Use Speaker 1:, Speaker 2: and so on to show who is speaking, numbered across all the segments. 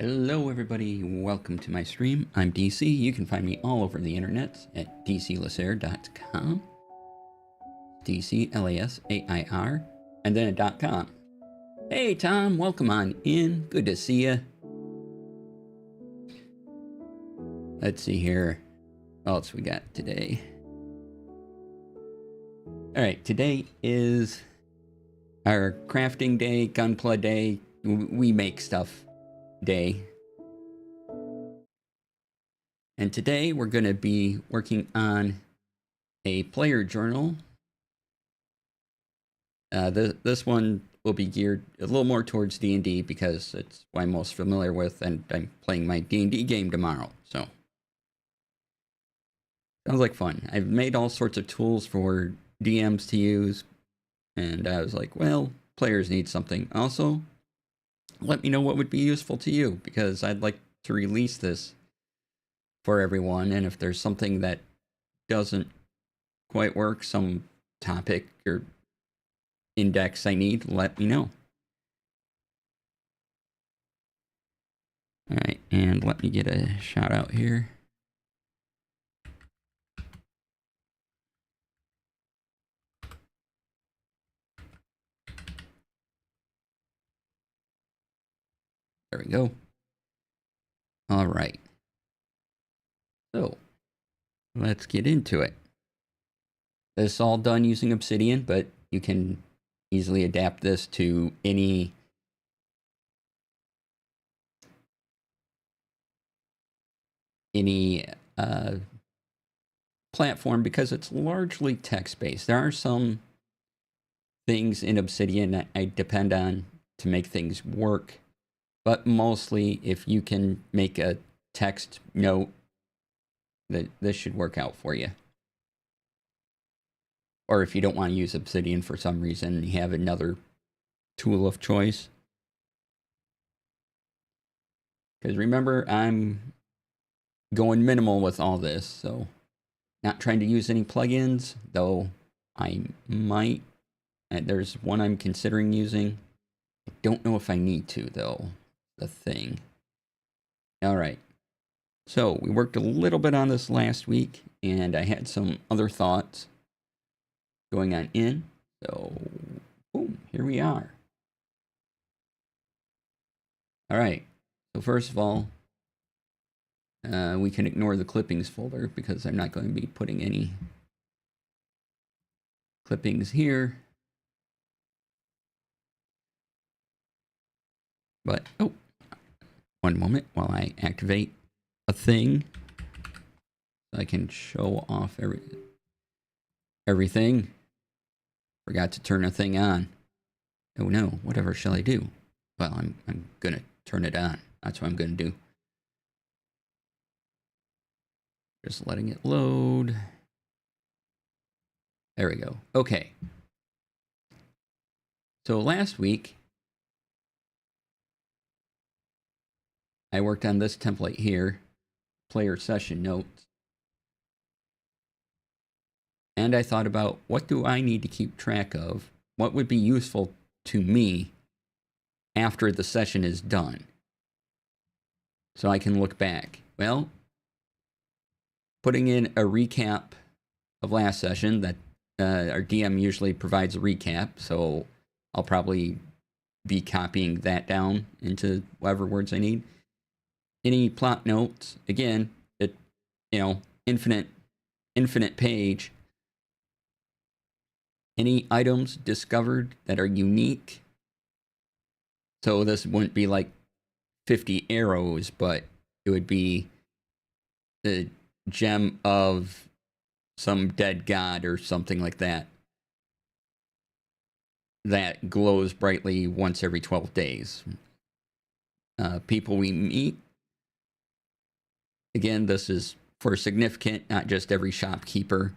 Speaker 1: Hello everybody, welcome to my stream. I'm DC. You can find me all over the internet at dclasair.com. DC Lasair, and then a .com. Hey Tom, welcome on in. Good to see you. Let's see here. What else we got today? Alright, today is our crafting day, gunpla day. We make stuff day. And today we're going to be working on a player journal. This one will be geared a little more towards D&D because it's what I'm most familiar with, and I'm playing my D&D game tomorrow, so sounds like fun. I've made all sorts of tools for DMs to use, and I was like, well, players need something. Also, let me know what would be useful to you, because I'd like to release this for everyone, and if there's something that doesn't quite work, some topic or index I need, let me know. Alright, and let me get a shout out here. There we go. Alright. So, let's get into it. This is all done using Obsidian, but you can easily adapt this to any platform because it's largely text-based. There are some things in Obsidian that I depend on to make things work, but mostly if you can make a text note, that this should work out for you. Or if you don't want to use Obsidian for some reason, you have another tool of choice. Because remember, I'm going minimal with all this, so not trying to use any plugins, though I might. And there's one I'm considering using. I don't know if I need to, though. The thing. Alright. So, we worked a little bit on this last week, and I had some other thoughts going on in. So, boom, here we are. Alright. So, first of all, we can ignore the clippings folder because I'm not going to be putting any clippings here. But, oh, one moment while I activate a thing. So I can show off everything. Forgot to turn a thing on. Oh no, whatever shall I do? Well, I'm gonna turn it on. That's what I'm gonna do. Just letting it load. There we go. Okay. So last week, I worked on this template here, player session notes. And I thought about, what do I need to keep track of? What would be useful to me after the session is done? So I can look back. Well, putting in a recap of last session, that our DM usually provides a recap, so I'll probably be copying that down into whatever words I need. Any plot notes, again, infinite page. Any items discovered that are unique. So this wouldn't be like 50 arrows, but it would be the gem of some dead god or something like that. That glows brightly once every 12 days. People we meet. Again, this is for significant, not just every shopkeeper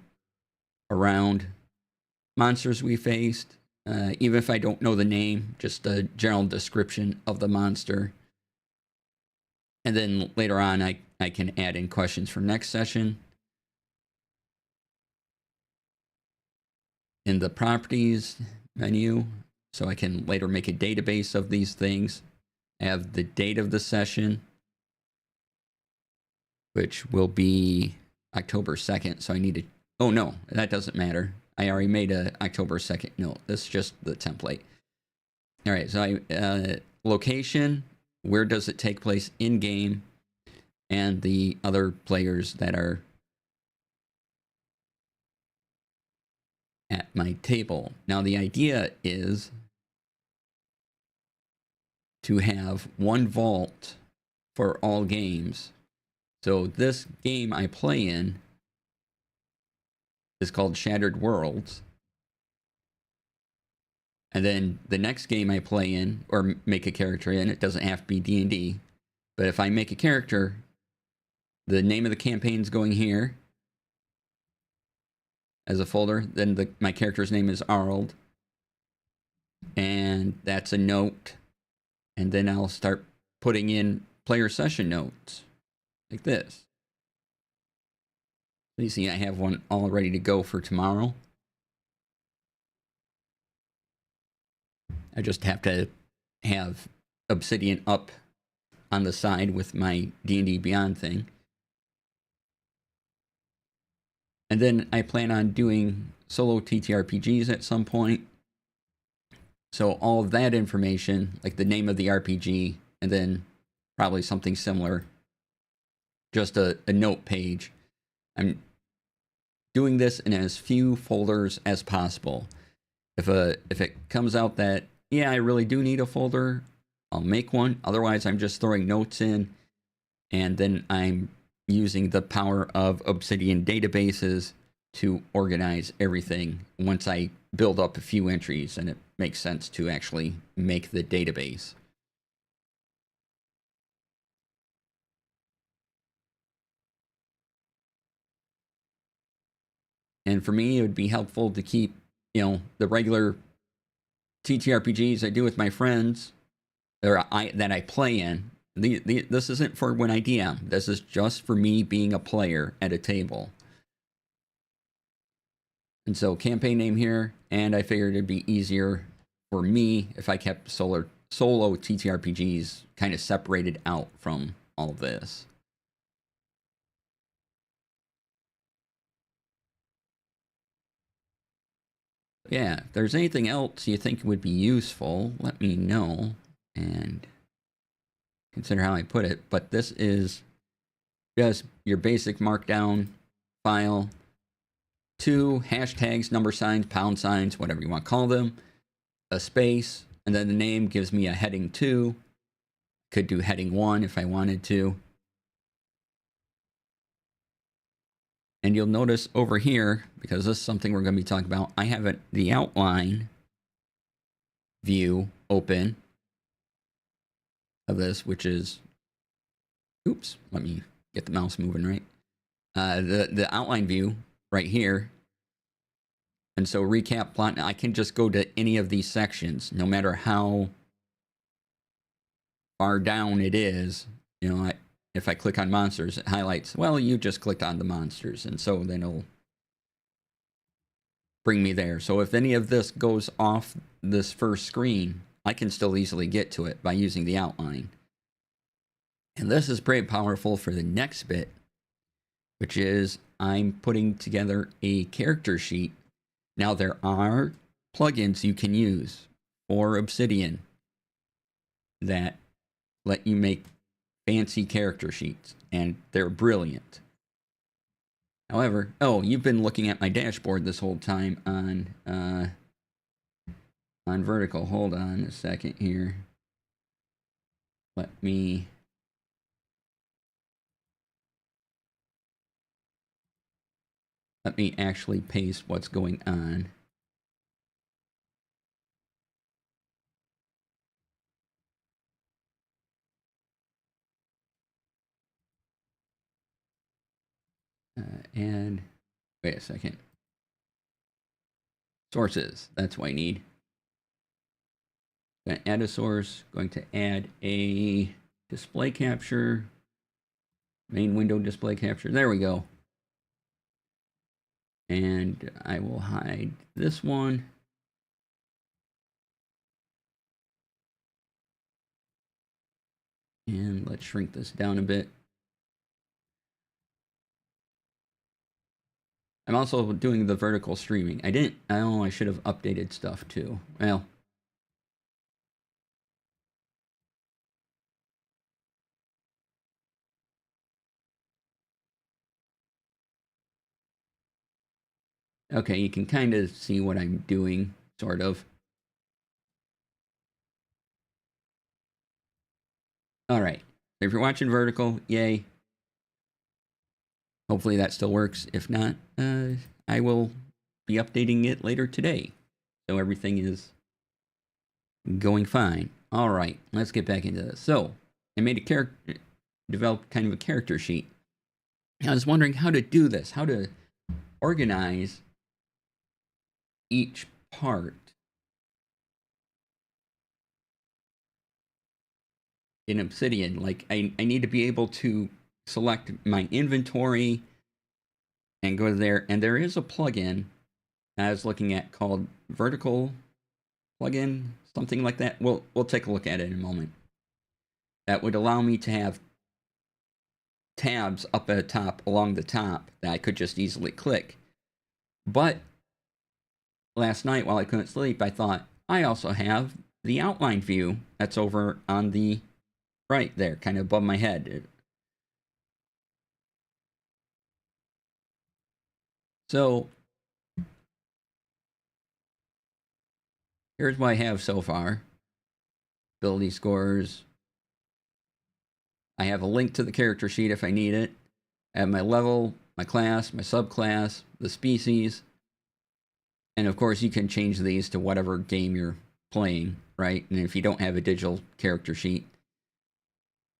Speaker 1: around. Monsters we faced, even if I don't know the name, just a general description of the monster. And then later on, I can add in questions for next session. In the properties menu, so I can later make a database of these things I have the date of the session, which will be October 2nd. So I need to, oh no, that doesn't matter. I already made a October 2nd note. This is just the template. All right, so location, where does it take place in game, and the other players that are at my table. Now the idea is to have one vault for all games. So this game I play in is called Shattered Worlds. And then the next game I play in, or make a character in, it doesn't have to be D&D, but if I make a character, the name of the campaign's going here as a folder. Then my character's name is Arnold, and that's a note. And then I'll start putting in player session notes like this. So you see I have one all ready to go for tomorrow. I just have to have Obsidian up on the side with my D&D Beyond thing. And then I plan on doing solo TTRPGs at some point. So all of that information, like the name of the RPG, and then probably something similar, just a note page. I'm doing this in as few folders as possible. If it comes out that, yeah, I really do need a folder, I'll make one. Otherwise, I'm just throwing notes in, and then I'm using the power of Obsidian databases to organize everything once I build up a few entries and it makes sense to actually make the database. And for me, it would be helpful to keep, the regular TTRPGs I do with my friends, or that I play in. This isn't for when I DM. This is just for me being a player at a table. And so campaign name here, and I figured it'd be easier for me if I kept solo TTRPGs kind of separated out from all of this. Yeah, if there's anything else you think would be useful, let me know and consider how I put it. But this is just your basic markdown file. 2 hashtags, number signs, pound signs, whatever you want to call them, a space, and then the name gives me a heading 2. Could do heading 1 if I wanted to. And you'll notice over here, because this is something we're going to be talking about, I have the outline view open of this, which is, oops, let me get the mouse moving right. The outline view right here. And so recap plot, I can just go to any of these sections, no matter how far down it is. If I click on monsters, it highlights, well, you just clicked on the monsters. And so then it'll bring me there. So if any of this goes off this first screen, I can still easily get to it by using the outline. And this is pretty powerful for the next bit, which is I'm putting together a character sheet. Now there are plugins you can use for Obsidian that let you make fancy character sheets, and they're brilliant. However, you've been looking at my dashboard this whole time on vertical. Hold on a second here. Let me actually paste what's going on. And wait a second. Sources, that's what I need. Going to add a source, going to add a display capture, main window display capture. There we go. And I will hide this one. And let's shrink this down a bit. I'm also doing the vertical streaming. I should have updated stuff too. Well, okay, you can kind of see what I'm doing, sort of. All right. If you're watching vertical, yay. Hopefully that still works. If not, I will be updating it later today. So everything is going fine. All right, let's get back into this. So I made a character, developed kind of a character sheet. I was wondering how to do this, how to organize each part in Obsidian. Like I need to be able to select my inventory and go there. And there is a plugin I was looking at called Vertical Plugin, something like that. We'll take a look at it in a moment. That would allow me to have tabs up at the top, along the top, that I could just easily click. But last night while I couldn't sleep, I thought, I also have the outline view that's over on the right there, kind of above my head. So here's what I have so far. Ability scores. I have a link to the character sheet if I need it. I have my level, my class, my subclass, the species. And of course, you can change these to whatever game you're playing, right? And if you don't have a digital character sheet.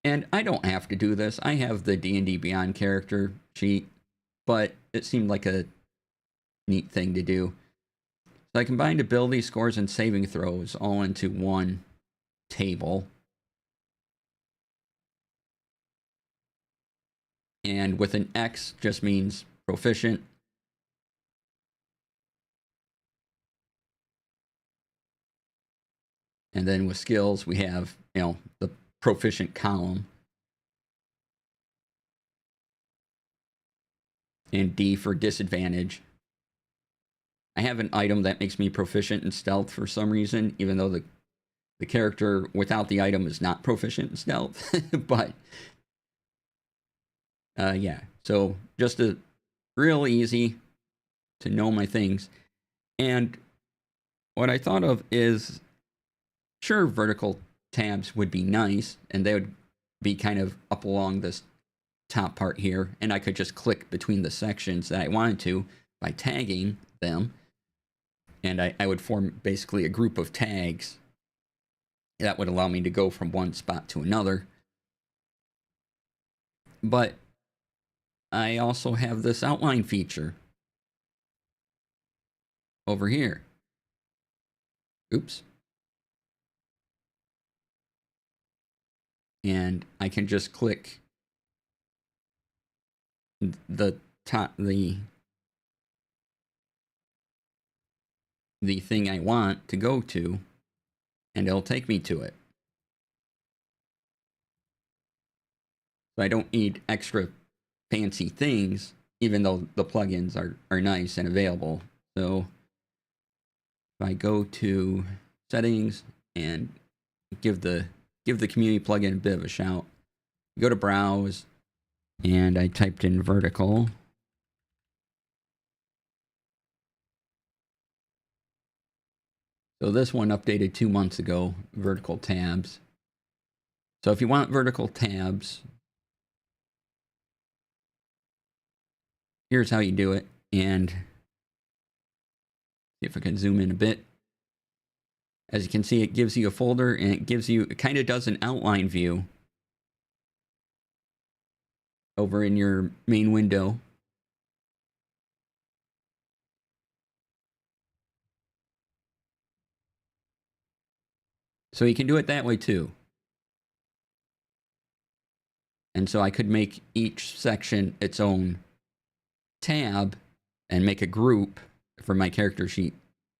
Speaker 1: And I don't have to do this. I have the D&D Beyond character sheet, but it seemed like a neat thing to do. So I combined ability scores and saving throws all into one table. And with an X just means proficient. And then with skills, we have, the proficient column. And D for disadvantage. I have an item that makes me proficient in stealth for some reason, even though the character without the item is not proficient in stealth. But, yeah. So just a real easy to know my things. And what I thought of is, sure, vertical tabs would be nice, and they would be kind of up along this top part here, and I could just click between the sections that I wanted to by tagging them, and I would form basically a group of tags that would allow me to go from one spot to another. But I also have this outline feature over here. Oops. And I can just click the top, the thing I want to go to, and it'll take me to it. So I don't need extra fancy things, even though the plugins are nice and available. So if I go to settings and give the community plugin a bit of a shout, go to browse, and I typed in vertical. So this one updated 2 months ago, vertical tabs. So if you want vertical tabs, here's how you do it. And see if I can zoom in a bit. As you can see, it gives you a folder, and it kind of does an outline view over in your main window. So you can do it that way too. And so I could make each section its own tab and make a group for my character sheet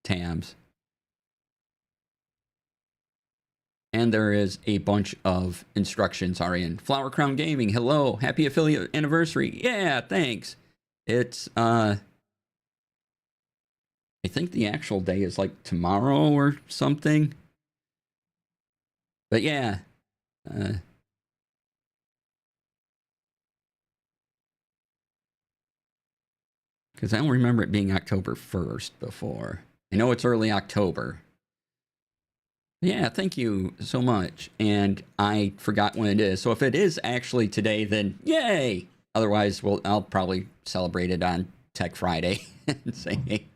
Speaker 1: tabs. And there is a bunch of instructions are in. Flower Crown Gaming, hello, happy affiliate anniversary. Yeah, thanks. It's I think the actual day is like tomorrow or something. But yeah, because I don't remember it being October 1st before. I know it's early October. Yeah, thank you so much. And I forgot when it is. So if it is actually today, then yay! Otherwise, I'll probably celebrate it on Tech Friday and say, hey.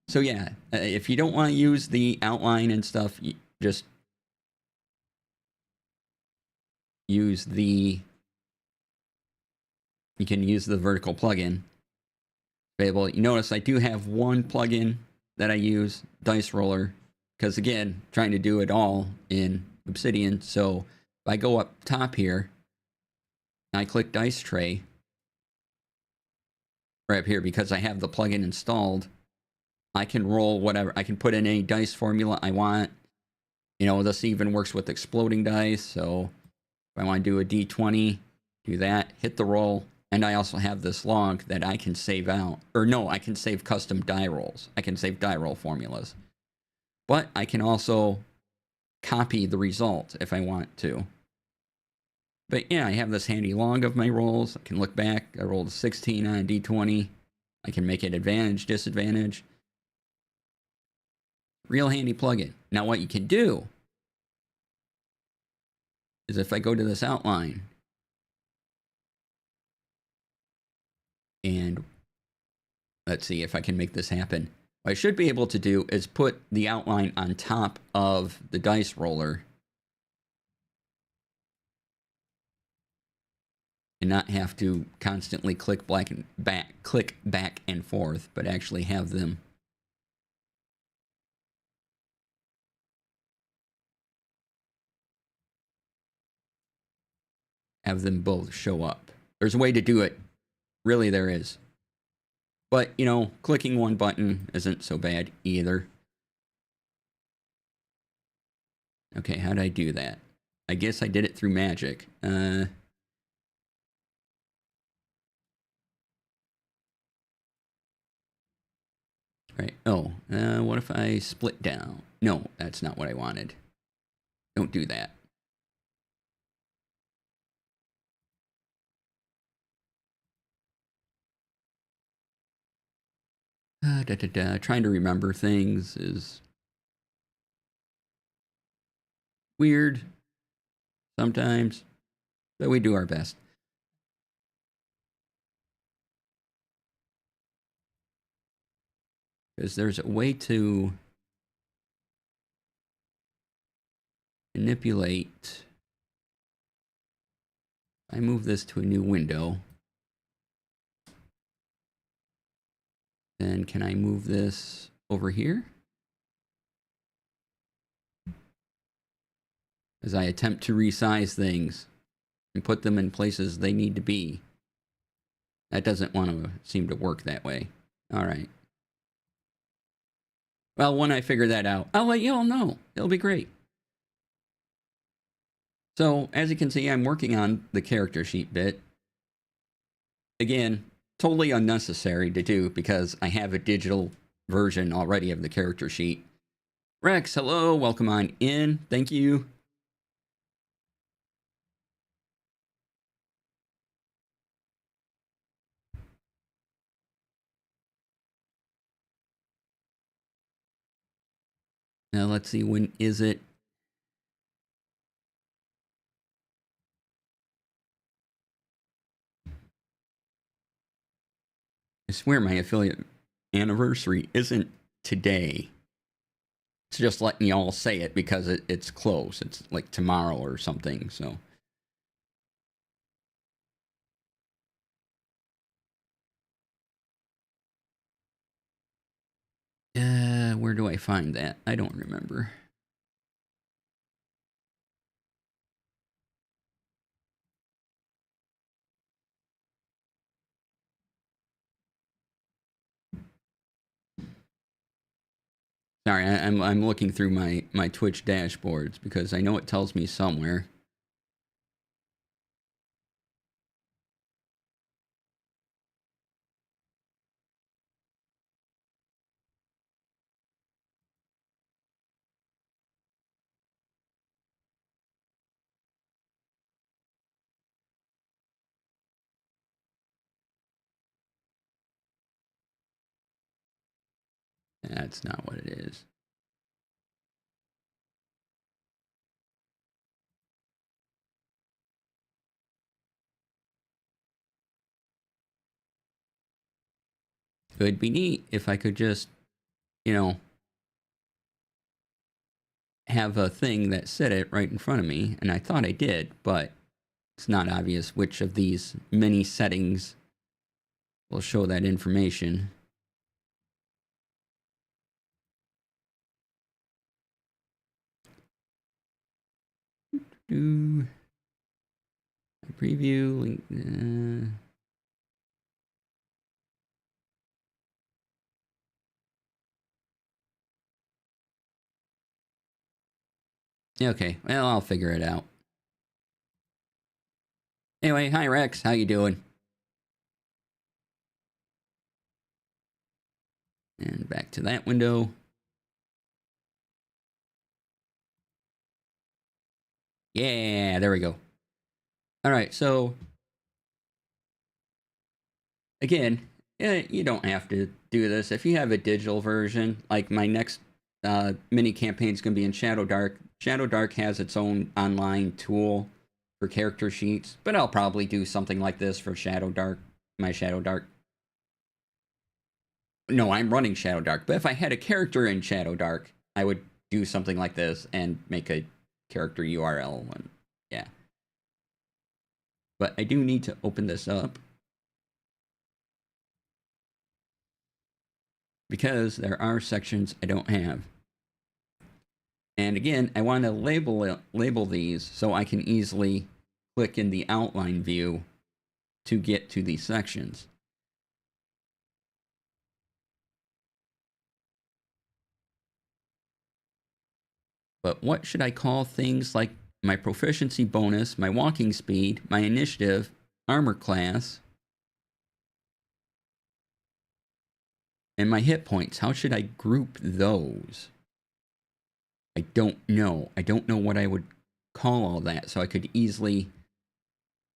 Speaker 1: So yeah, if you don't want to use the outline and stuff, just use you can use the vertical plugin available. You notice I do have one plugin that I use, Dice Roller, because again, trying to do it all in Obsidian. So if I go up top here, I click Dice Tray right up here because I have the plugin installed. I can roll whatever. I can put in any dice formula I want. You know, this even works with exploding dice. So if I want to do a D20, do that, hit the roll. And I also have this log that I can save out. Or no, I can save custom die rolls. I can save die roll formulas. But I can also copy the result if I want to. But yeah, I have this handy log of my rolls. I can look back. I rolled a 16 on a D20. I can make it advantage, disadvantage. Real handy plugin. Now what you can do is if I go to this outline and let's see if I can make this happen. What I should be able to do is put the outline on top of the dice roller and not have to constantly click back and forth, but actually have them both show up. There's a way to do it. Really, there is. But, you know, clicking one button isn't so bad either. Okay, how did I do that? I guess I did it through magic. Right. Oh, what if I split down? No, that's not what I wanted. Don't do that. Trying to remember things is weird sometimes, but we do our best. Because there's a way to manipulate. I move this to a new window. Then can I move this over here? As I attempt to resize things and put them in places they need to be. That doesn't want to seem to work that way. All right. Well, when I figure that out, I'll let you all know. It'll be great. So, as you can see, I'm working on the character sheet bit. Again, totally unnecessary to do because I have a digital version already of the character sheet. Rex, hello, welcome on in. Thank you. Now, let's see, when is it? I swear my affiliate anniversary isn't today. It's just letting y'all say it because it's close. It's like tomorrow or something, so. Where do I find that? I don't remember. Sorry, I'm looking through my Twitch dashboards because I know it tells me somewhere. That's not what it is. It would be neat if I could just, you know, have a thing that said it right in front of me, and I thought I did, but it's not obvious which of these many settings will show that information. Do preview link. Okay, well, I'll figure it out. Anyway, hi Rex, how you doing? And back to that window. Yeah, there we go. All right, so again, you don't have to do this. If you have a digital version, like my next mini campaign is going to be in Shadow Dark. Shadow Dark has its own online tool for character sheets, but I'll probably do something like this for Shadow Dark, my Shadow Dark. No, I'm running Shadow Dark, but if I had a character in Shadow Dark, I would do something like this and make a character URL. And, yeah. But I do need to open this up because there are sections I don't have. And again, I want to label these so I can easily click in the outline view to get to these sections. But what should I call things like my proficiency bonus, my walking speed, my initiative, armor class, and my hit points? How should I group those? I don't know. I don't know what I would call all that, so I could easily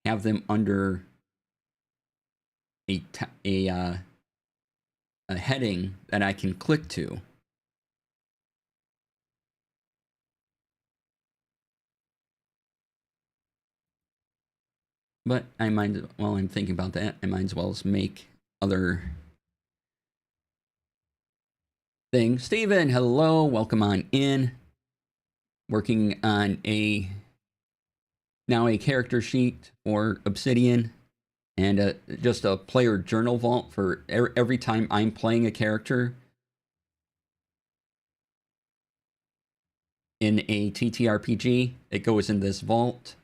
Speaker 1: have them under a heading that I can click to. But I might, while I'm thinking about that, I might as well make other things. Steven, hello, welcome on in. Working on a character sheet for Obsidian and just a player journal vault for every time I'm playing a character in a TTRPG. It goes in this vault.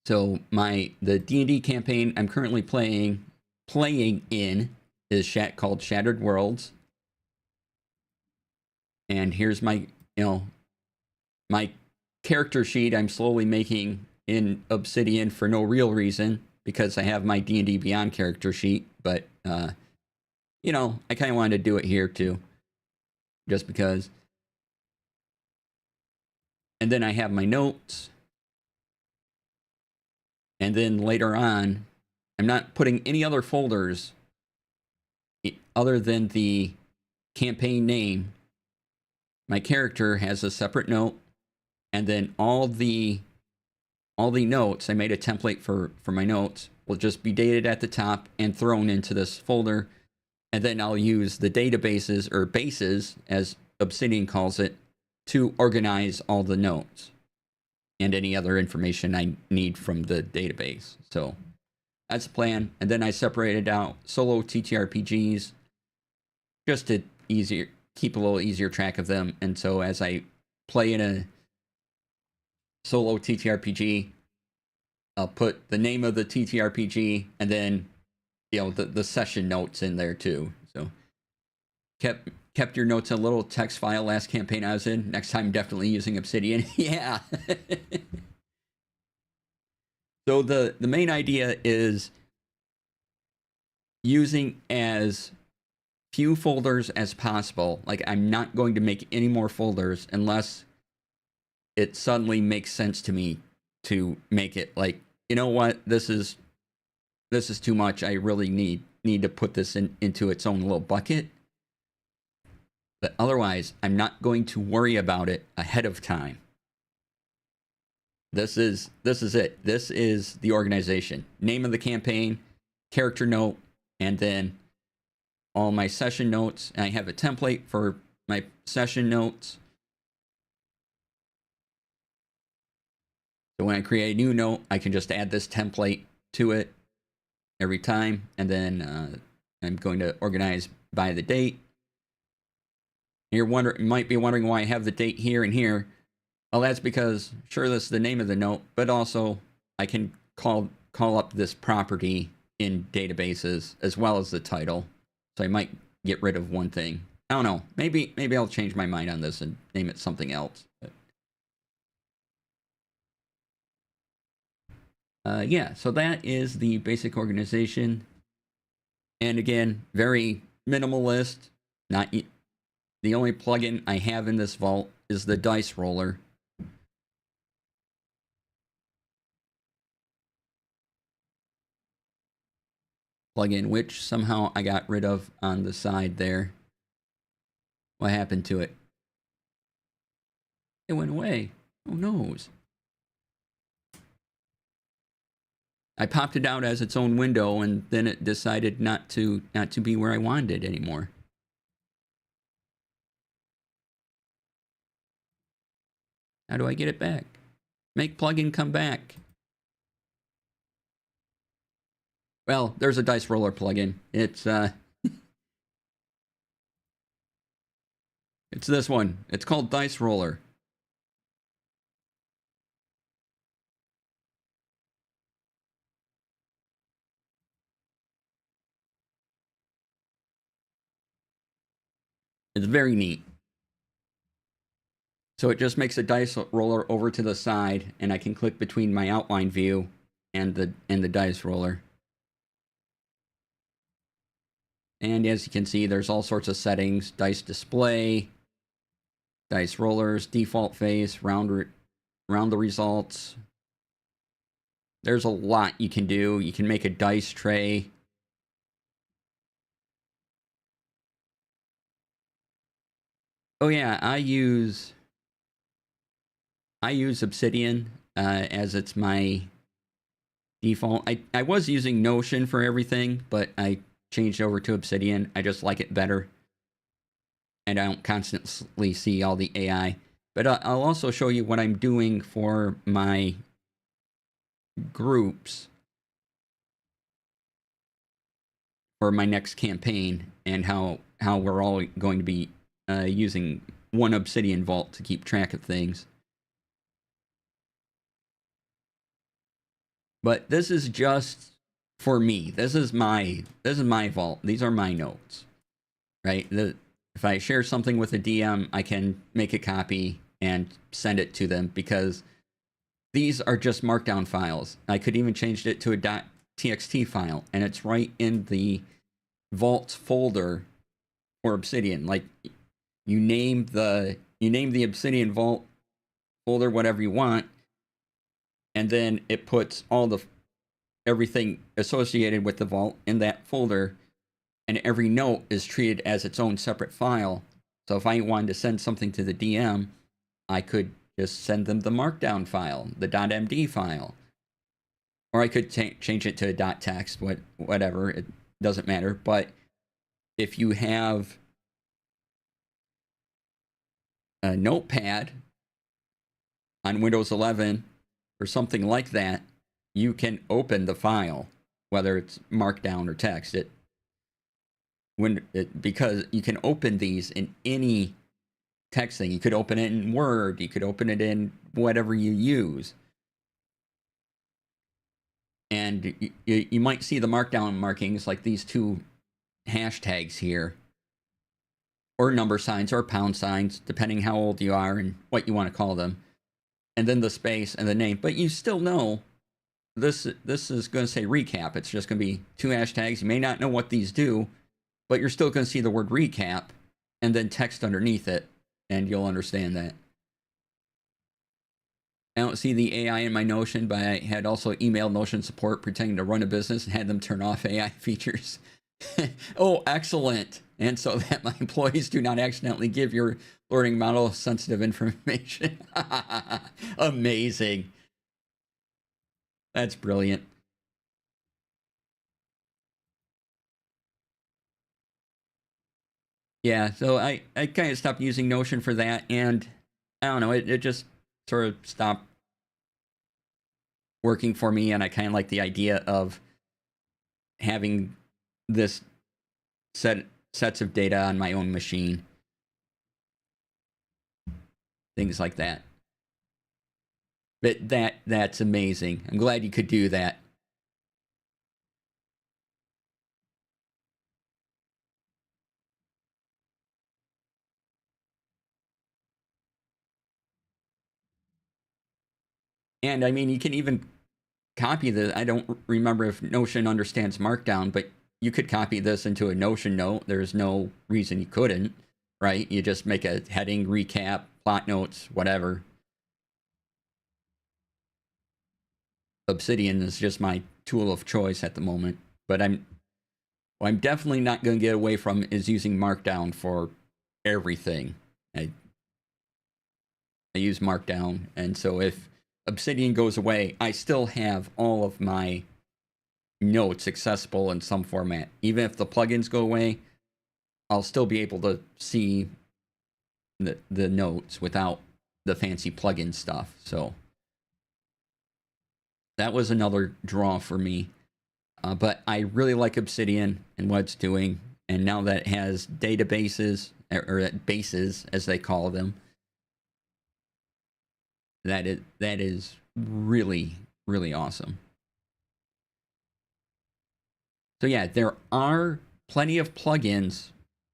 Speaker 1: So the D&D campaign I'm currently playing in is called Shattered Worlds. And here's my my character sheet I'm slowly making in Obsidian for no real reason because I have my D&D Beyond character sheet, but I kind of wanted to do it here too, just because. And then I have my notes. And then later on, I'm not putting any other folders other than the campaign name. My character has a separate note, and then all the notes, I made a template for my notes, will just be dated at the top and thrown into this folder. And then I'll use the databases, or bases, as Obsidian calls it, to organize all the notes and any other information I need from the database. So that's the plan. And then I separated out solo TTRPGs just to keep a little easier track of them. And so as I play in a solo TTRPG, I'll put the name of the TTRPG and then the session notes in there too. So kept kept your notes in a little text file last campaign I was in. Next time, definitely using Obsidian. Yeah. So the main idea is using as few folders as possible. Like, I'm not going to make any more folders unless it suddenly makes sense to me to make it. Like, you know what, this is too much. I really need to put this into its own little bucket. But otherwise, I'm not going to worry about it ahead of time. This is it. This is the organization. Name of the campaign, character note, and then all my session notes. And I have a template for my session notes. So when I create a new note, I can just add this template to it every time. And then I'm going to organize by the date. You might be wondering why I have the date here and here. Well, that's because, sure, that's the name of the note, but also I can call up this property in databases as well as the title. So I might get rid of one thing. I don't know. Maybe I'll change my mind on this and name it something else. But, yeah, so that is the basic organization. And again, very minimalist. Not the only plugin I have in this vault is the dice roller. Plugin, which somehow I got rid of on the side there. What happened to it? It went away. Who knows? I popped it out as its own window, and then it decided not to be where I wanted it anymore. How do I get it back? Make plugin come back. Well, there's a dice roller plugin. It's it's this one. It's called Dice Roller. It's very neat. So it just makes a dice roller over to the side, and I can click between my outline view and the dice roller. And as you can see, there's all sorts of settings: dice display, dice rollers, default face, round the results. There's a lot you can do. You can make a dice tray. Oh yeah, I use Obsidian as it's my default. I was using Notion for everything, but I changed over to Obsidian. I just like it better. And I don't constantly see all the AI. But I'll also show you what I'm doing for my groups for my next campaign, and how we're all going to be using one Obsidian vault to keep track of things. But this is just for me. This is my vault. These are my notes, right? If I share something with a DM, I can make a copy and send it to them, because these are just markdown files. I could even change it to a .txt file, and it's right in the vault folder for Obsidian. Like, you name the Obsidian vault folder whatever you want, and then it puts everything associated with the vault in that folder, and every note is treated as its own separate file. So if I wanted to send something to the DM, I could just send them the markdown file, the .md file. Or I could change it to a .text, whatever, it doesn't matter. But if you have a notepad on Windows 11 or something like that, you can open the file, whether it's markdown or text. Because you can open these in any text thing. You could open it in Word. You could open it in whatever you use. And you might see the markdown markings, like these two hashtags here. or number signs or pound signs, depending how old you are and what you want to call them, and then the space and the name. But you still know this is going to say recap. It's just going to be 2 hashtags. You may not know what these do, but you're still going to see the word recap and then text underneath it, and you'll understand that. I don't see the AI in my Notion, but I had also emailed Notion support pretending to run a business and had them turn off AI features. Oh, excellent. And so that my employees do not accidentally give your learning model sensitive information. Amazing. That's brilliant. Yeah, so I kind of stopped using Notion for that, and I don't know, it just sort of stopped working for me, and I kind of like the idea of having this sets of data on my own machine. Things like that. But that's amazing. I'm glad you could do that. And I mean, you can even copy the. I don't remember if Notion understands Markdown, but you could copy this into a Notion note. There's no reason you couldn't, right? You just make a heading, recap, plot notes, whatever. Obsidian is just my tool of choice at the moment, but what I'm definitely not going to get away from is using Markdown for everything. I use Markdown, and so if Obsidian goes away, I still have all of my notes accessible in some format. Even if the plugins go away, I'll still be able to see the notes without the fancy plugin stuff. So that was another draw for me. But I really like Obsidian and what it's doing. And now that it has databases, or bases as they call them, that is really, really awesome. So yeah, there are plenty of plugins.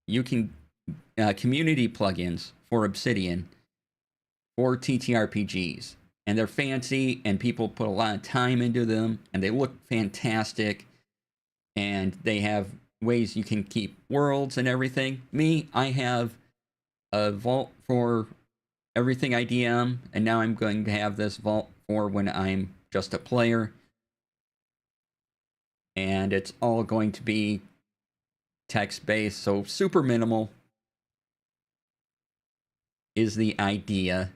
Speaker 1: You can community plugins for Obsidian for TTRPGs, and they're fancy, and people put a lot of time into them, and they look fantastic, and they have ways you can keep worlds and everything. Me, I have a vault for everything I DM, and now I'm going to have this vault for when I'm just a player. And it's all going to be text-based, so super minimal is the idea.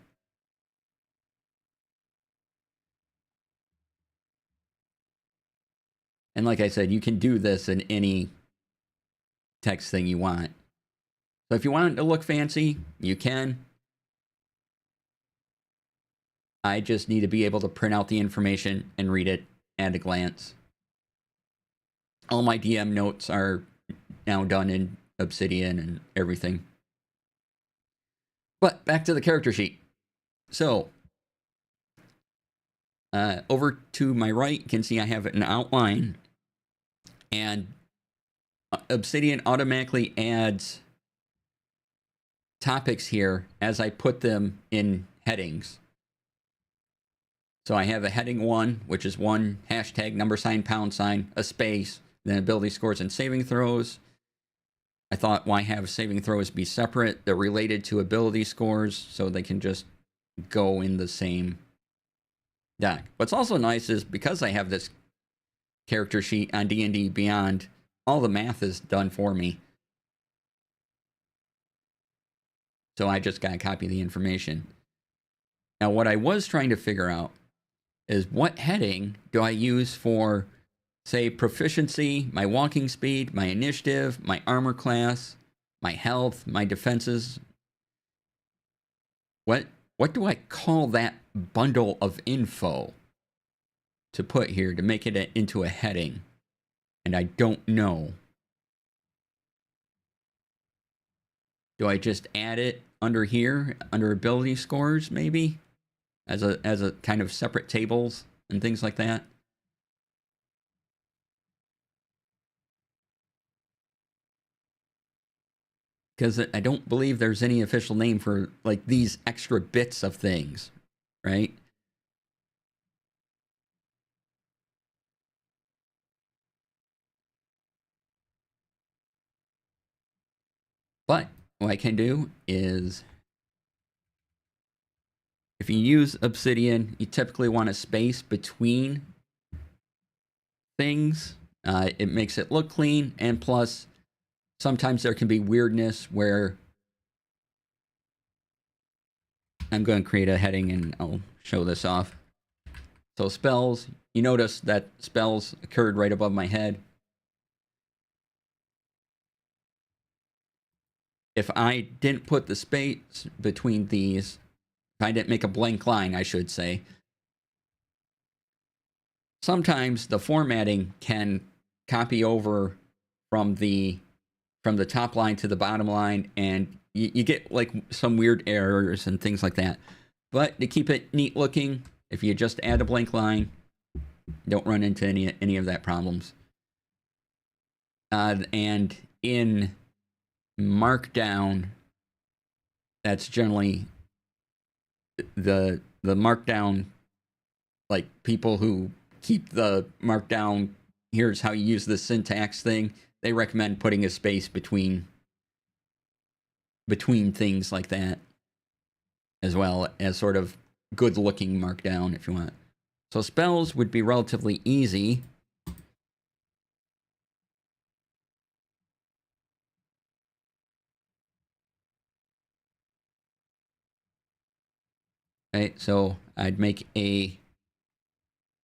Speaker 1: And like I said, you can do this in any text thing you want. So if you want it to look fancy, you can. I just need to be able to print out the information and read it at a glance. All my DM notes are now done in Obsidian and everything. But back to the character sheet. So, over to my right, you can see I have an outline. And Obsidian automatically adds topics here as I put them in headings. So I have a heading 1, which is 1 hashtag, number sign, pound sign, a space, then ability scores and saving throws. I thought, why have saving throws be separate? They're related to ability scores, so they can just go in the same deck. What's also nice is because I have this character sheet on D&D Beyond, all the math is done for me. So I just gotta copy the information. Now, what I was trying to figure out is what heading do I use for, say, proficiency, my walking speed, my initiative, my armor class, my health, my defenses. What do I call that bundle of info to put here to make it into a heading? And I don't know. Do I just add it under here, under ability scores, maybe? As a kind of separate tables and things like that? because I don't believe there's any official name for like these extra bits of things, right? But what I can do is, if you use Obsidian, you typically want a space between things. It makes it look clean, and plus, sometimes there can be weirdness where I'm going to create a heading and I'll show this off. So spells, you notice that spells occurred right above my head. If I didn't put the space between these, if I didn't make a blank line, I should say, sometimes the formatting can copy over from the top line to the bottom line, and you get like some weird errors and things like that. But to keep it neat looking, if you just add a blank line, don't run into any of that problems. And in Markdown, that's generally the Markdown, like people who keep the Markdown, here's how you use the syntax thing, they recommend putting a space between things like that, as well as sort of good looking Markdown if you want. So spells would be relatively easy. Right, so I'd make a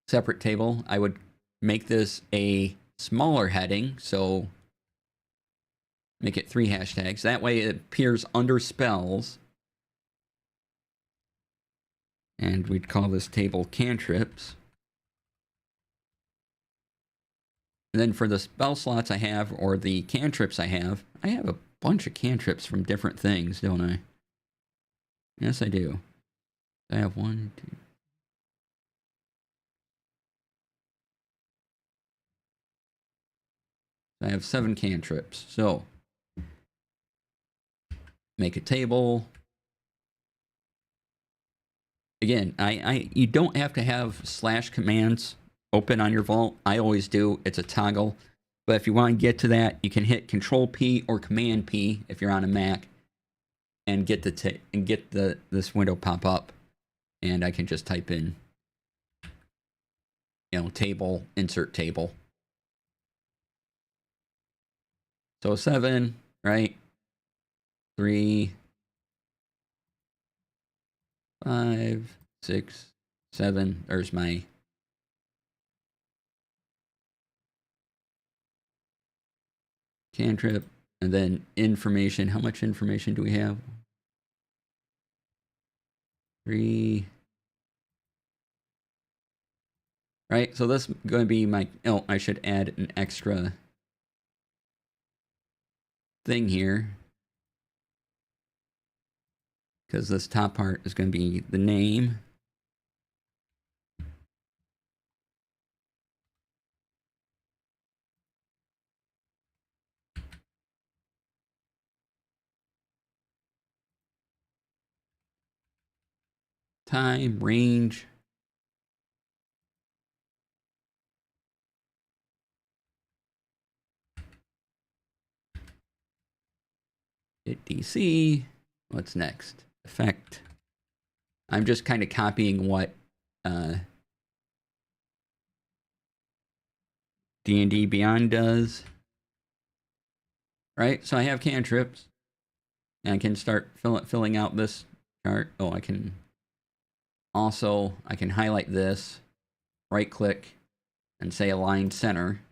Speaker 1: separate table. I would make this a smaller heading, so make it 3 hashtags. That way it appears under spells. And we'd call this table cantrips. And then for the spell slots I have, or the cantrips I have a bunch of cantrips from different things, don't I? Yes, I do. I have 1, 2. I have 7 cantrips. So make a table. Again, you don't have to have / commands open on your vault. I always do. It's a toggle. But if you want to get to that, you can hit Control P or Command P if you're on a Mac, and get this window pop up, and I can just type in, table, insert table. So 7, right? 3, 5, 6, 7. There's my cantrip. And then information. How much information do we have? 3. Right, so this is going to be my... Oh, I should add an extra thing here, because this top part is going to be the name. Time, range. Hit DC. What's next? Effect. I'm just kind of copying what D&D Beyond does. Right, so I have cantrips, and I can start filling out this chart. Oh, I can highlight this, right click, and say align center.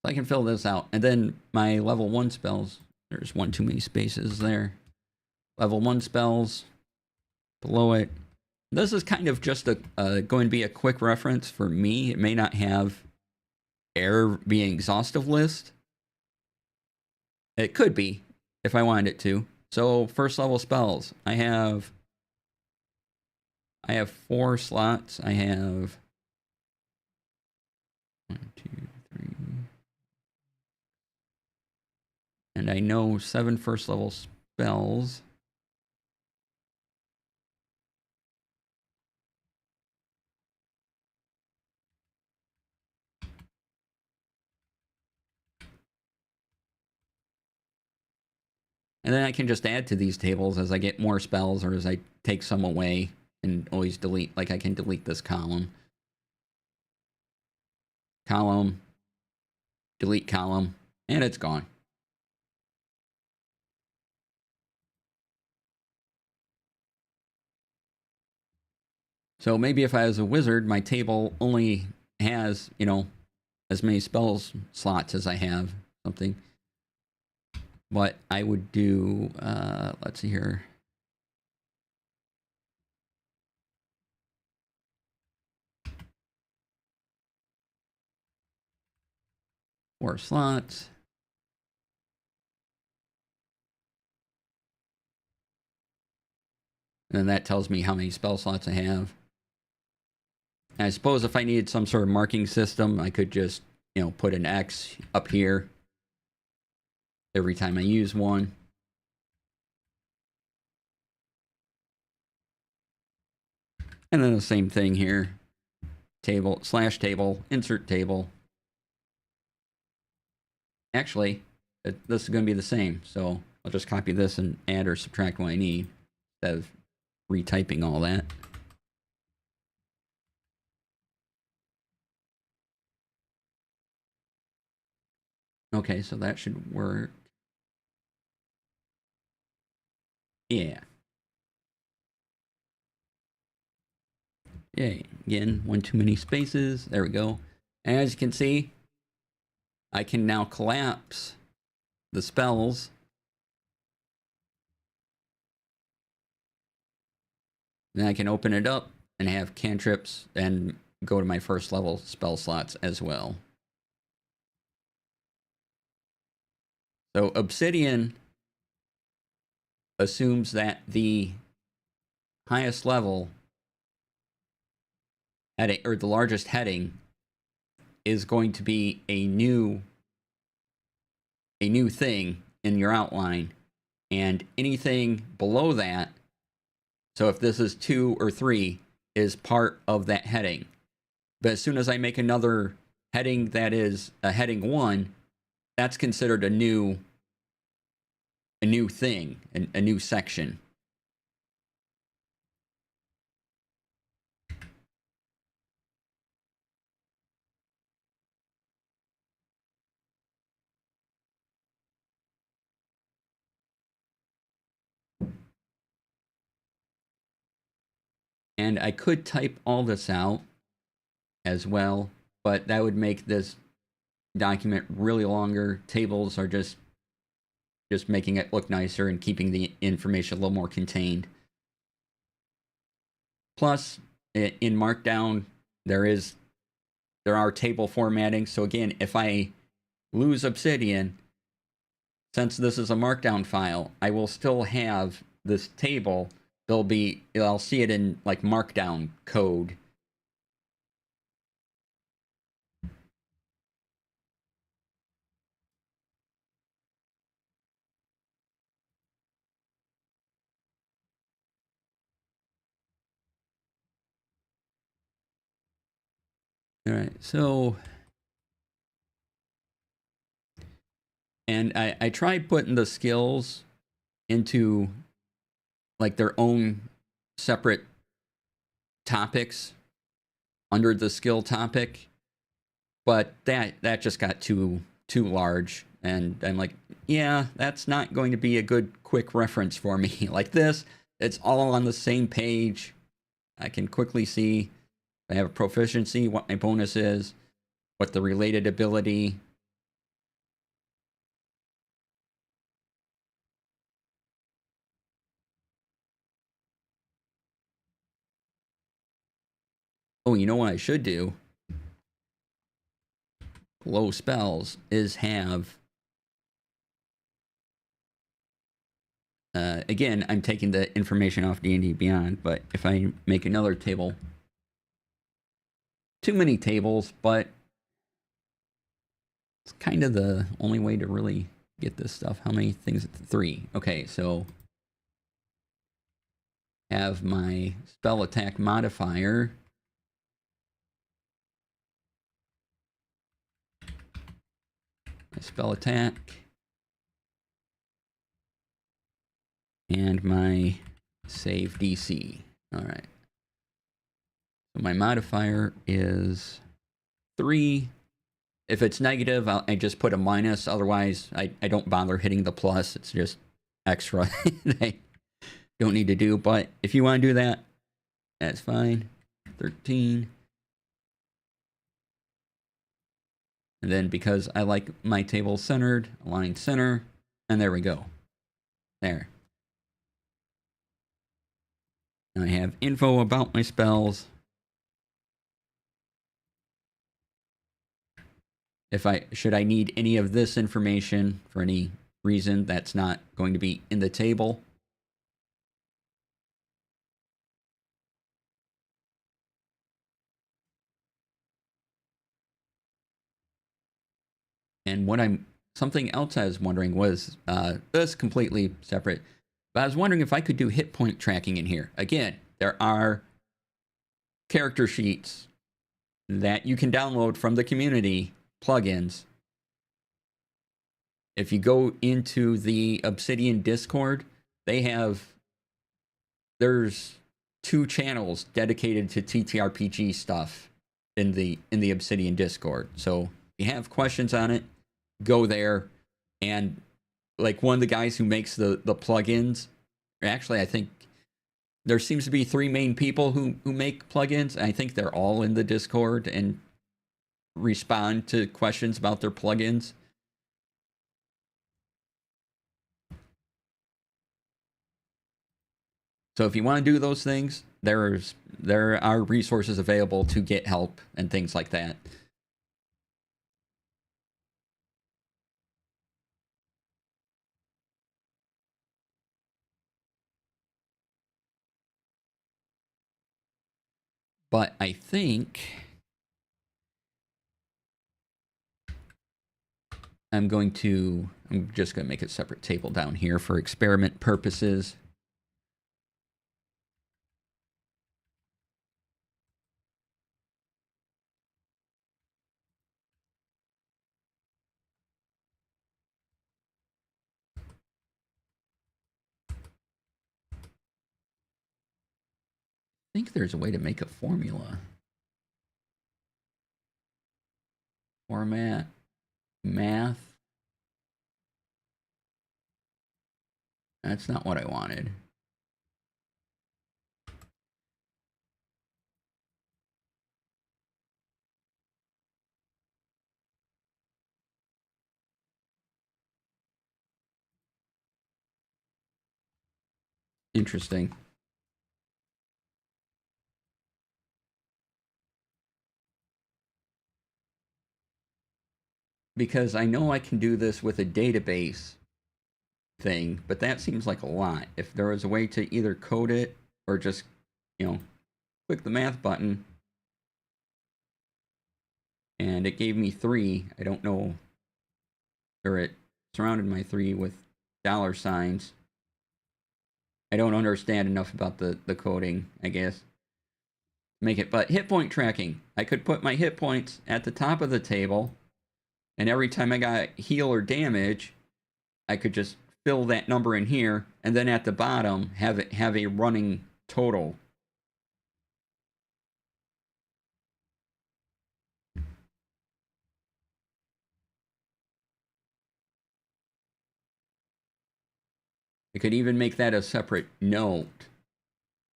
Speaker 1: So I can fill this out. And then my level 1 spells, there's one too many spaces there. Level 1 spells, below it. This is kind of just going to be a quick reference for me. It may not have be an exhaustive list. It could be, if I wanted it to. So first level spells, I have 4 slots. I have 1, 2, 3, And I know 7 first level spells. And then I can just add to these tables as I get more spells or as I take some away and always delete. Like I can delete this column. Column. Delete column. And it's gone. So maybe if I was a wizard, my table only has, you know, as many spells slots as I have. Something. But I would do, let's see here. Four slots. And then that tells me how many spell slots I have. And I suppose if I needed some sort of marking system, I could just, you know, put an X up here every time I use one. And then the same thing here. Table, slash table, insert table. Actually, this is going to be the same. So I'll just copy this and add or subtract what I need instead of retyping all that. Okay, so that should work. Yeah. Yay. Again, one too many spaces. There we go. And as you can see, I can now collapse the spells. Then I can open it up and have cantrips and go to my first level spell slots as well. So Obsidian assumes that the highest level heading, or the largest heading, is going to be a new thing in your outline, and anything below that, so if this is 2 or 3, is part of that heading. But as soon as I make another heading that is a heading 1, that's considered a new thing, a new section. And I could type all this out as well, but that would make this document really longer. Tables are just making it look nicer and keeping the information a little more contained. Plus, in Markdown, there are table formatting. So again, if I lose Obsidian, since this is a Markdown file, I will still have this table. I'll see it in like Markdown code. All right, so, and I tried putting the skills into like their own separate topics under the skill topic, but that just got too large, and I'm like, yeah, that's not going to be a good quick reference for me. Like this, it's all on the same page. I can quickly see if I have a proficiency, what my bonus is, what the related ability. Oh, you know what I should do? Low spells is have, again, I'm taking the information off D&D Beyond, but if I make another table, too many tables, but it's kind of the only way to really get this stuff. How many things? 3. Okay, so have my spell attack modifier. My spell attack. And my save DC. All right. So my modifier is 3. If it's negative, I just put a minus. Otherwise, I don't bother hitting the plus. It's just extra that I don't need to do. But if you want to do that, that's fine. 13. And then because I like my table centered, align center, and there we go. There. Now I have info about my spells. Should I need any of this information for any reason that's not going to be in the table. And something else I was wondering was, this completely separate, but I was wondering if I could do hit point tracking in here. Again, there are character sheets that you can download from the community plugins. If you go into the Obsidian Discord, there's 2 channels dedicated to TTRPG stuff in the Obsidian Discord. So if you have questions on it, go there. And like one of the guys who makes the plugins, actually I think there seems to be 3 main people who make plugins. I think they're all in the Discord and respond to questions about their plugins. So if you want to do those things, there are resources available to get help and things like that. But I think I'm just going to make a separate table down here for experiment purposes. I think there's a way to make a formula. Format, math. That's not what I wanted. Interesting. Because I know I can do this with a database thing, but that seems like a lot. If there was a way to either code it or just, click the math button and it gave me 3. I don't know, or it surrounded my 3 with $signs. I don't understand enough about the coding, I guess. Make it, but hit point tracking. I could put my hit points at the top of the table, and every time I got heal or damage, I could just fill that number in here, and then at the bottom have a running total. I could even make that a separate note,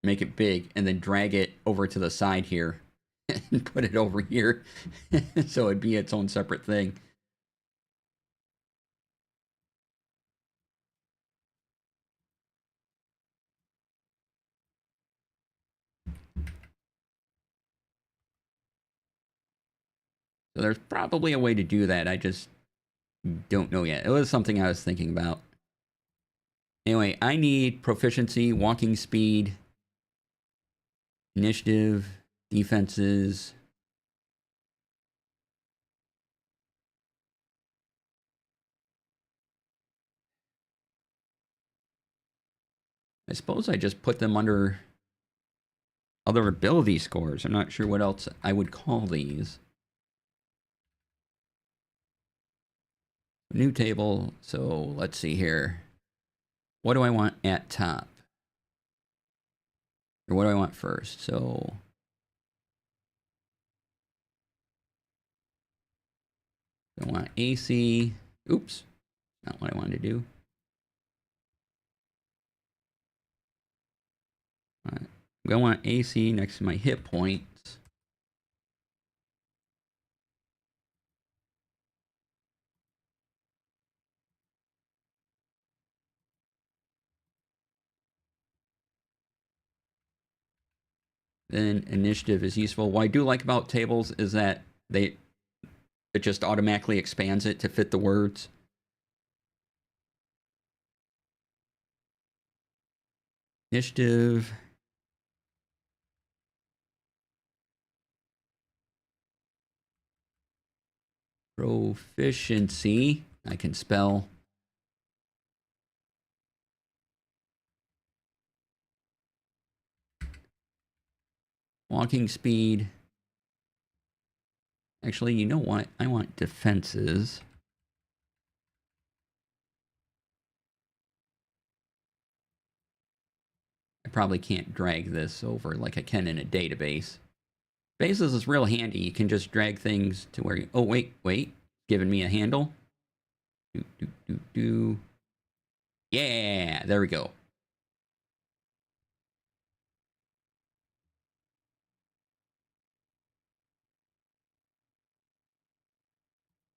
Speaker 1: make it big, and then drag it over to the side here and put it over here so it'd be its own separate thing. So there's probably a way to do that. I just don't know yet. It was something I was thinking about. Anyway, I need proficiency, walking speed, initiative, defenses. I suppose I just put them under other ability scores. I'm not sure what else I would call these. New table. So let's see here. What do I want at top? Or what do I want first? So I want AC. Oops. Not what I wanted to do. I'm going to want AC next to my hit points. Then initiative is useful. What I do like about tables is that it just automatically expands it to fit the words. Initiative. Proficiency. I can spell. Walking speed. Actually, you know what? I want defenses. I probably can't drag this over like I can in a database. Bases is real handy. You can just drag things to where you... Oh, wait. Giving me a handle. Yeah, there we go.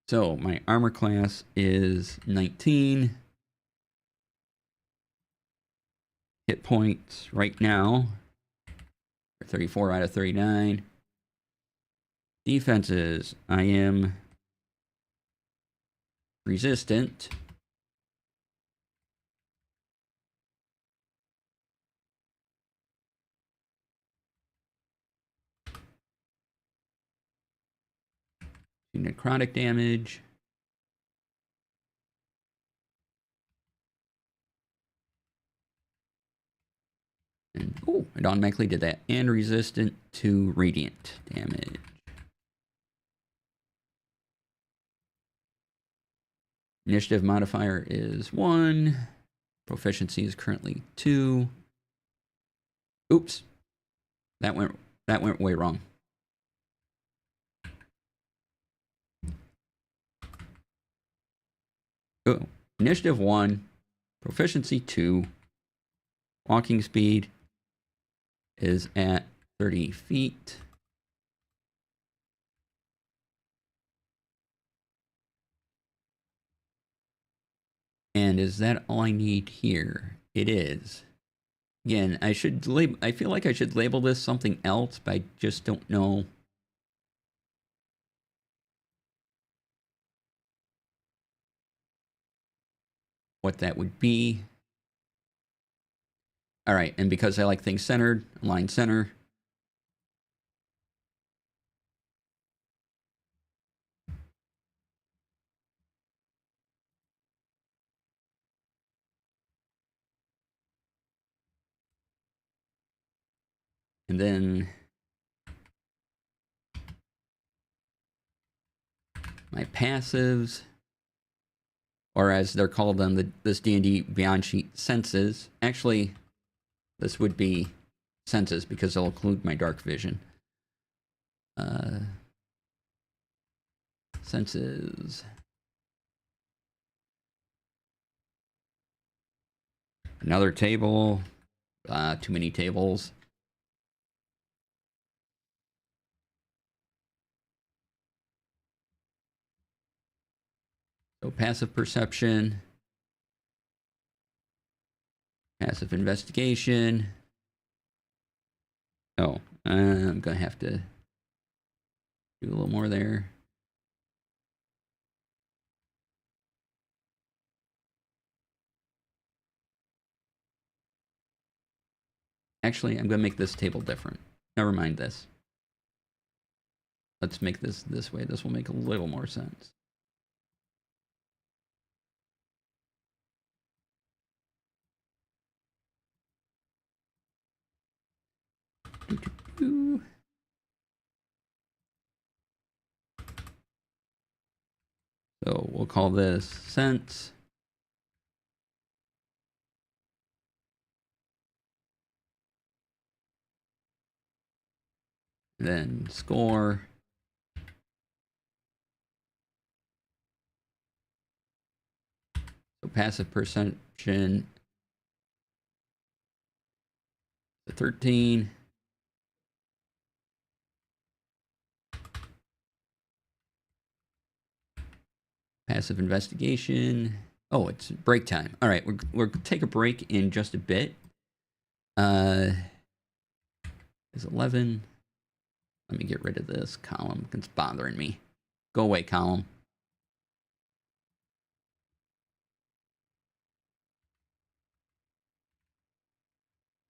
Speaker 1: So my armor class is 19. Hit points right now are 34 out of 39. Defenses, I am resistant. Necrotic damage. And, oh, it automatically did that. And resistant to radiant damage. Initiative modifier is 1. Proficiency is currently 2. Oops. That went way wrong. Oh, initiative 1. Proficiency 2. Walking speed is at 30 feet. And is that all I need here? It is. Again, I feel like I should label this something else, but I just don't know what that would be. All right, and because I like things centered, align center. And then my passives, or as they're called on this D&D Beyond sheet, senses. Actually, this would be senses because they'll include my dark vision. Senses. Another table. Too many tables. So passive perception. Passive investigation. Oh, I'm going to have to do a little more there. Actually, I'm going to make this table different. Never mind this. Let's make this way. This will make a little more sense. Doo-doo-doo. So we'll call this sense. Then score. So passive perception, 13. Passive investigation. Oh, it's break time. All right, we're gonna take a break in just a bit. Is 11. Let me get rid of this column. It's bothering me. Go away, column.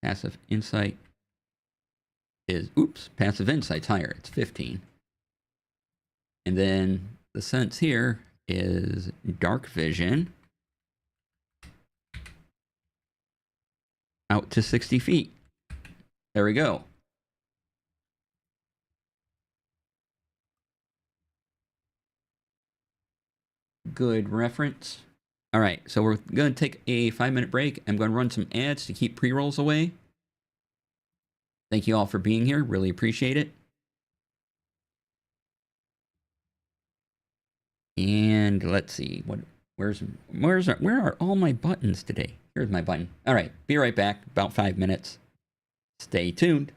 Speaker 1: Passive insight is, oops, passive insight's higher. It's 15. And then the sense here is dark vision out to 60 feet. There we go. Good reference. All right, so we're going to take a 5-minute break. I'm going to run some ads to keep pre-rolls away. Thank you all for being here. Really appreciate it. And let's see, where are all my buttons today? Here's my button. All right, be right back. About 5 minutes. Stay tuned.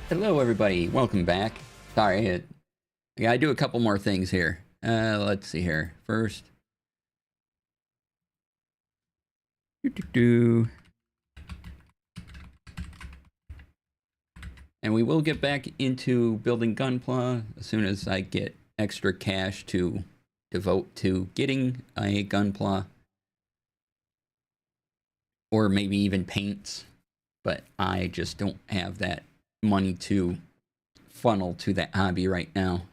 Speaker 1: Hello, everybody. Welcome back. Sorry, I gotta do a couple more things here. Let's see here. First, and we will get back into building Gunpla as soon as I get extra cash to devote to getting a Gunpla, or maybe even paints. But I just don't have that money to funnel to that hobby right now.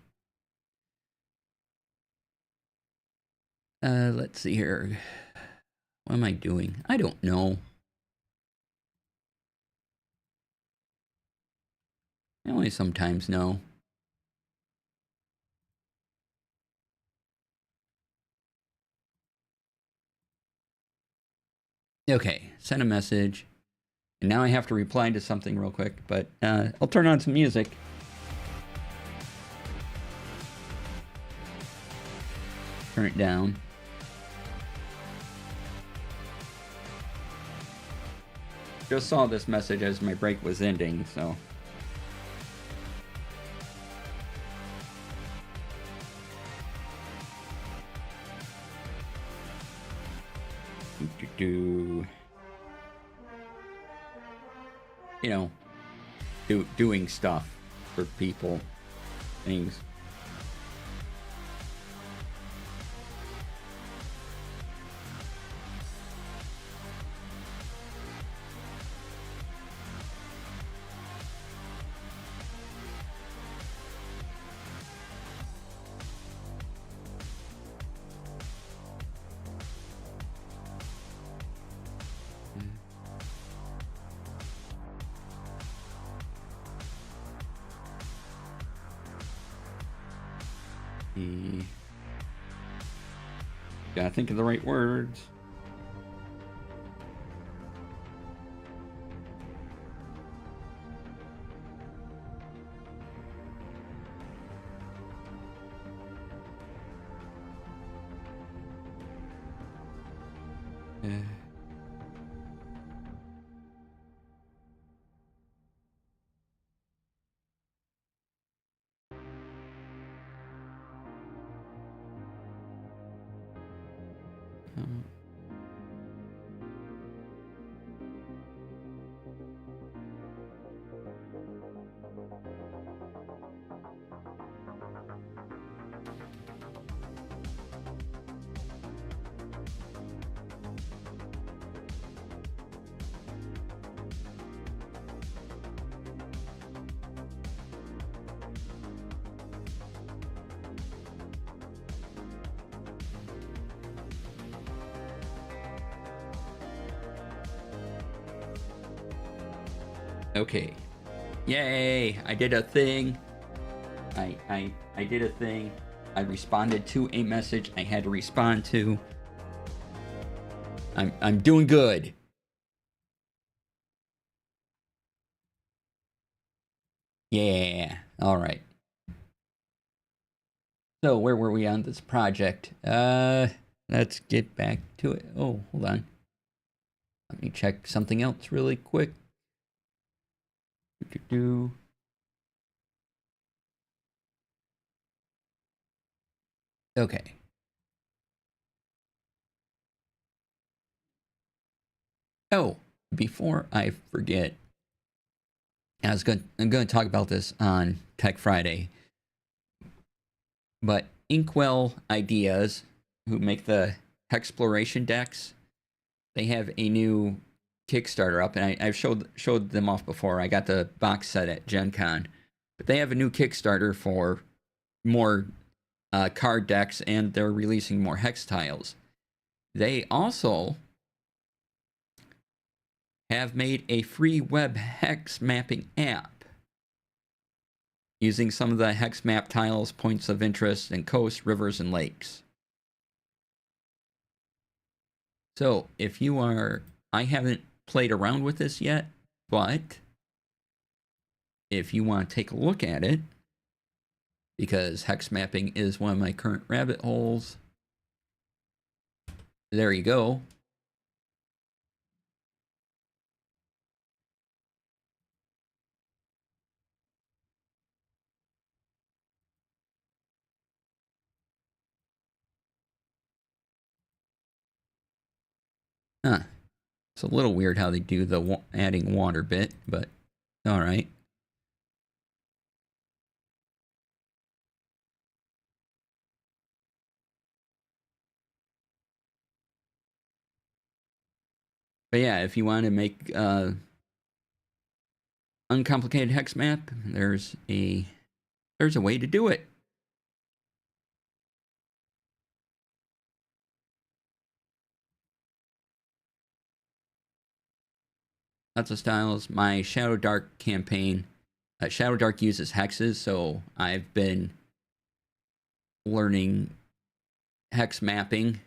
Speaker 1: Let's see here. What am I doing? I don't know. I only sometimes know. Okay, send a message. And now I have to reply to something real quick, but I'll turn on some music. Turn it down. Just saw this message as my break was ending, so. You know, doing stuff for people, things. Gotta think of the right words. Okay. Yay! I did a thing. I did a thing. I responded to a message I had to respond to. I'm doing good. Yeah. All right. So where were we on this project? Let's get back to it. Oh, hold on. Let me check something else really quick. Okay. Oh, before I forget, I'm going to talk about this on Tech Friday. But Inkwell Ideas, who make the Hexploration decks, they have a new Kickstarter up, and I've showed them off before. I got the box set at Gen Con, but they have a new Kickstarter for more card decks, and they're releasing more hex tiles. They also have made a free web hex mapping app using some of the hex map tiles, points of interest, and coasts, rivers, and lakes. So if you are, I haven't played around with this yet, but if you want to take a look at it, because hex mapping is one of my current rabbit holes, there you go. Huh. It's a little weird how they do the adding water bit, but all right. But yeah, if you want to make uncomplicated hex map, there's a way to do it. Lots of styles. My Shadow Dark campaign, Shadow Dark uses hexes, so I've been learning hex mapping,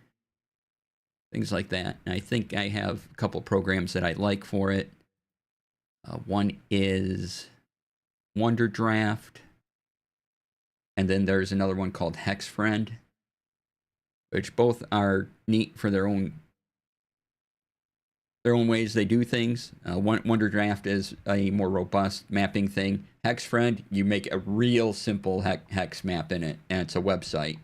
Speaker 1: things like that. And I think I have a couple programs that I like for it. One is Wonder Draft, and then there's another one called Hex Friend, which both are neat for their own ways they do things. Wonder Draft is a more robust mapping thing. Hex Friend, you make a real simple hex map in it, and it's a website.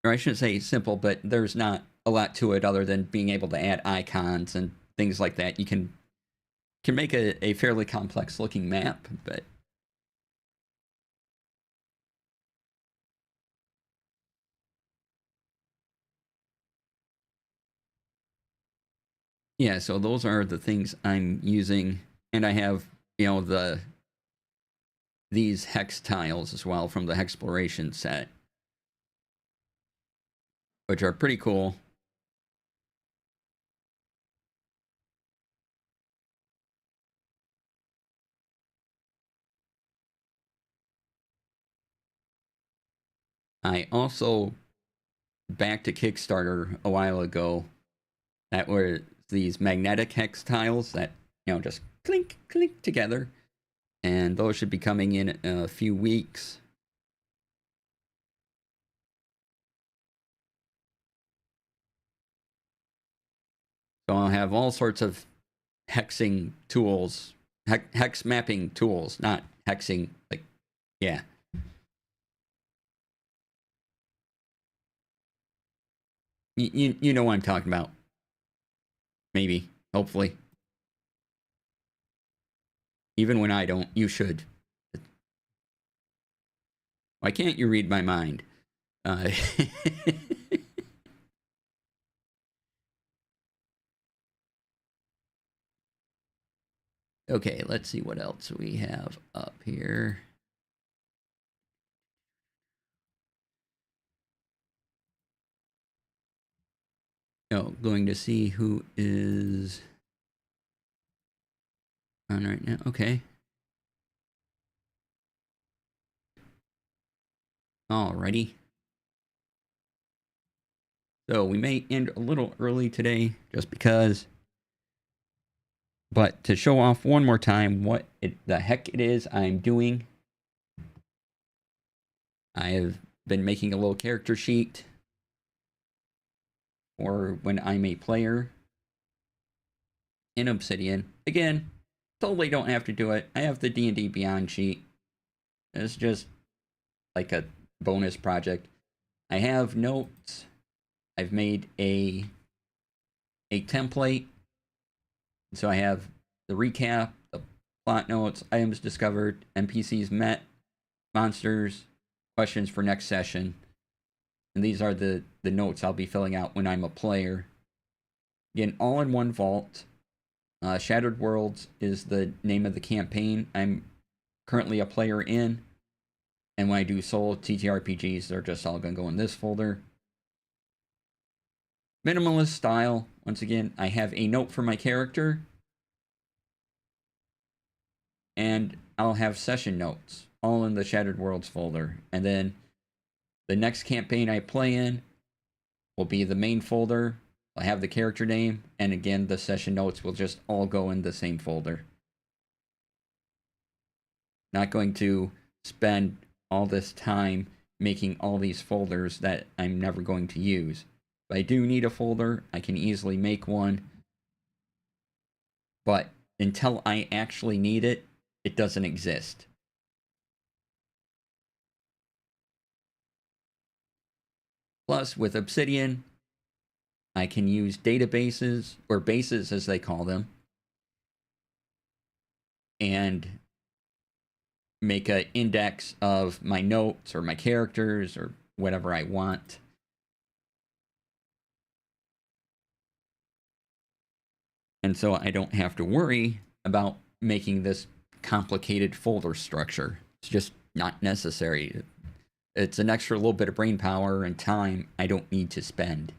Speaker 1: Or I shouldn't say simple, but there's not a lot to it other than being able to add icons and things like that. You can make a fairly complex looking map, but yeah, so those are the things I'm using, and I have, these hex tiles as well from the Hexploration set, which are pretty cool. I also backed a Kickstarter a while ago that were these magnetic hex tiles that, just clink, clink together. And those should be coming in a few weeks. So I'll have all sorts of hexing tools, hex mapping tools, not hexing, like, yeah. You know what I'm talking about. Maybe, hopefully. Even when I don't, you should. Why can't you read my mind? Okay, let's see what else we have up here. Oh, going to see who is on right now. Okay. Alrighty. So we may end a little early today just because. But to show off one more time what the heck it is I'm doing, I have been making a little character sheet for when I'm a player in Obsidian. Again, totally don't have to do it. I have the D&D Beyond sheet. It's just like a bonus project. I have notes. I've made a template. So I have the recap, the plot notes, items discovered, NPCs met, monsters, questions for next session. And these are the notes I'll be filling out when I'm a player. Again, all in one vault. Shattered Worlds is the name of the campaign I'm currently a player in. And when I do solo TTRPGs, they're just all going to go in this folder. Minimalist style. Once again, I have a note for my character. And I'll have session notes, all in the Shattered Worlds folder. And then the next campaign I play in will be the main folder. I'll have the character name, and again, the session notes will just all go in the same folder. Not going to spend all this time making all these folders that I'm never going to use. If I do need a folder, I can easily make one. But until I actually need it, it doesn't exist. Plus, with Obsidian, I can use databases, or bases as they call them, and make an index of my notes or my characters or whatever I want. And so I don't have to worry about making this complicated folder structure. It's just not necessary. It's an extra little bit of brain power and time I don't need to spend.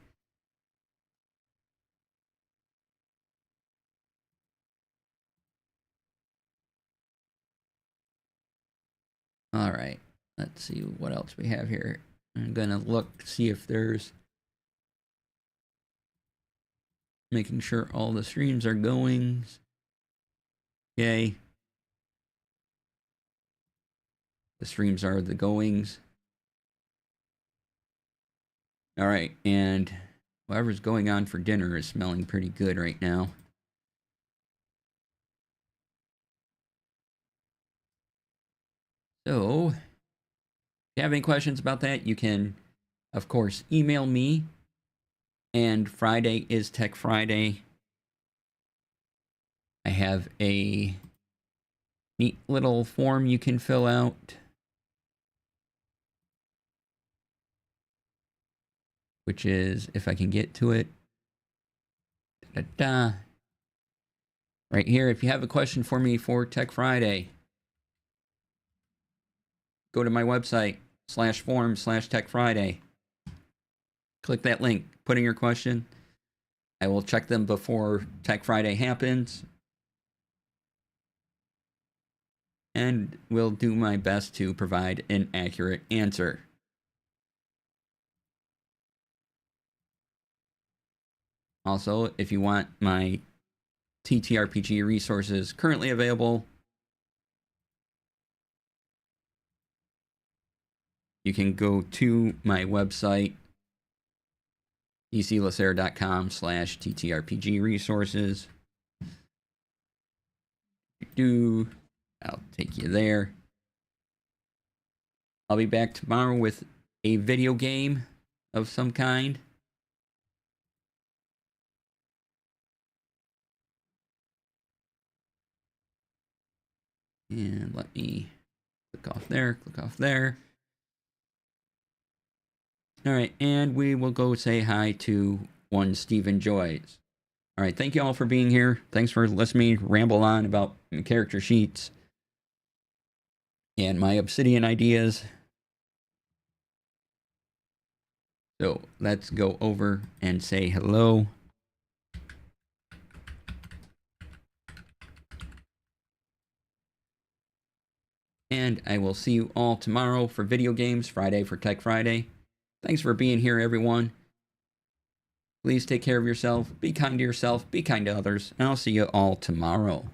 Speaker 1: All right, let's see what else we have here. I'm gonna look, see if there's, making sure all the streams are going. Yay. The streams are the goings. All right, and whatever's going on for dinner is smelling pretty good right now. So, if you have any questions about that, you can, of course, email me. And Friday is Tech Friday. I have a neat little form you can fill out, which is, if I can get to it, right here. If you have a question for me for Tech Friday, go to my website, /form/Tech Friday. Click that link, put in your question. I will check them before Tech Friday happens, and will do my best to provide an accurate answer. Also, if you want my TTRPG resources currently available, you can go to my website, eclasair.com/TTRPG resources. I'll take you there. I'll be back tomorrow with a video game of some kind. And let me click off there, click off there. All right, and we will go say hi to one Stephen Joyce. All right, thank you all for being here. Thanks for listening to me ramble on about character sheets and my Obsidian ideas. So let's go over and say hello. And I will see you all tomorrow for video games, Friday for Tech Friday. Thanks for being here, everyone. Please take care of yourself, be kind to yourself, be kind to others, and I'll see you all tomorrow.